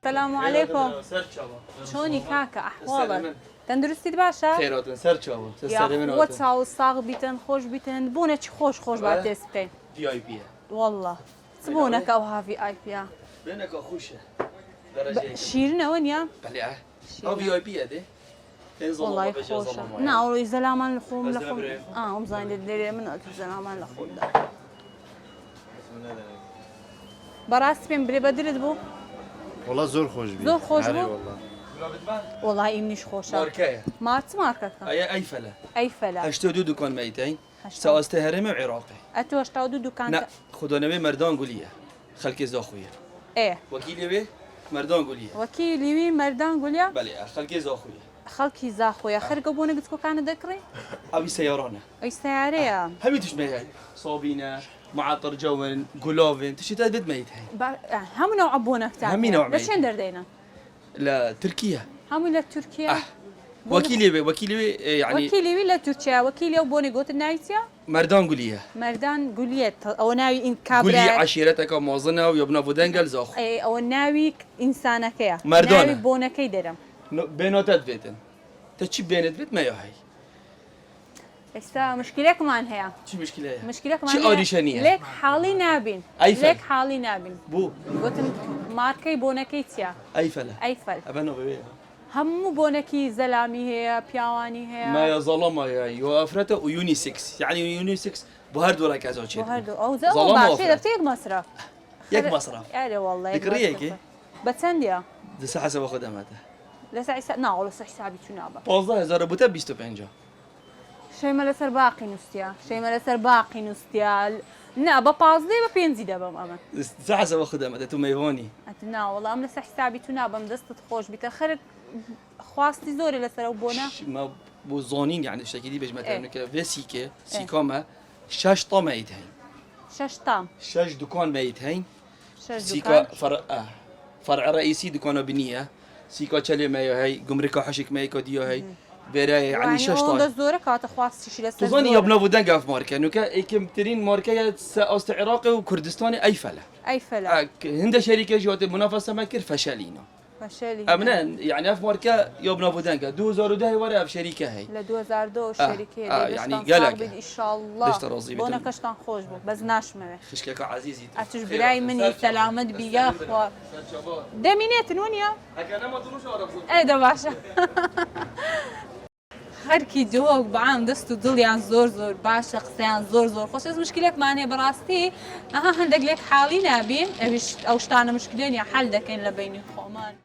السلام عليكم. شلونك كاكا احوالك؟ تندرستي باشا؟ خيراتن سر چاو يا واتساو صاغ بيتن خوش بيتن بونك خوش بعد تسبتين في اي بي والله تبونك او ها في اي بي بينك اخوشه درجه شيرنا وين يا؟ بلع او في اي بي هذه والله خوش ناو زلامان لخوم ام زين الدري من زلامان لخوم براس بين بري بدرد بو والله زور خوش بي زور خوش بو والله والله إمنيش خوشة ماركايا ماركة اي فلا أي فلا اشتو دو دكان ميتين ساوسته هرمي وعراقي أتو أشتاو دو دكان لا خدوا نبي مردان قوليه خلكي زاخويا إيه وكيلي بي مردان قوليه وكيلي وي مردان قوليا بلي خلكي زاخويا خلكي زاخويا خرقوا بونا قلتكو كان ذكري ابي سيارانا أي سيارة همي تشمي هاي صابينا معطر جوين جولوفين تشتات بد ميت هاي هم نوع بونا كتاب همي نوع ليش دردينا لا تركيا هم لا تركيا وكيلي بي يعني وكيلي ولا تركيا وكيلي وبوني قوت النايتيا مردان قوليه مردان قوليت أو ناوي إن قولي كابرات عشيرتك موظنة ويبنا بودنجل زاخو أي أو ناوي إنسانك يا مردانة. ناوي بونا كي درم بيناتات بيتن تشي بينات بيت ما ياهي استا مشكلة كمان هي شو مشكلة هي؟ مشكلة كمان شي أوديشنية؟ ليك حالي نابين أي فل. ليك حالي نابين بو قلت ماركي بونكي تيا أي فلا أي فل أبنو ببيه هم بونكي زلامي هي بياواني هي ما يا ظلمة يا وافرته ويوني 6 يعني يوني 6 بهرد ولا كذا شيء وهردو أو ظلام زلمة باشي وافرة. دفتيك مصرف يك مصرف يعني والله ذكرية كي بتسنديا ده ساعة سبا خدماته لسا نا والله صح حسابي تنابا 15000 بوتا 25 شيء ما لسر باقي نستيا شيء ما لسر باقي نستيا نا ببازدي ببينزي دابا ماما ساعة سبا خدماته تو ميفوني نا والله ام لسا حسابي تنابا مدست خوش بتخرج خواستي زوري لسر وبونا ما بو زونين يعني شكلي بيج مثلا كده فيسيكه سيكوما شاش طما يتهين شاشتام شاش دكان ميتهين شاش سيكا دكان فرع رئيسي دكانه بنيه سيكا تشلي ما هي جمركا حشك ما يكوديو هي براي يعني شاش اون طاي زوري كات خواستي شي لسر تظني يبنا بودنقا في ماركه انه كم ترين ماركه اوست عراقي وكردستاني اي فلا اي فلا هند شركه جوات منافسه ما كر فشلينا فشلي امنا يعني اف ماركه يبنا بودنقا 2010 ورا في شركه هي ل 2002 الشركه يعني قلق ان شاء الله دشت رازي بونا كشتان خوش بو بس ناشمه خشكك عزيزي اتش براي مني سلامت بيا اخوار دمينيت نونيا هكذا ما تروش اعرف ايه ده باشا خركي جوك بعام دستو دڵیان زۆر باشە قسەیان زۆر خۆش ئەس مشکلێک مانێ بەڕاستی هەندێک لێک حاڵی نابین ئەویش ئەو شتانە مشکلێنی حەل دەکەین لە بینی خۆمان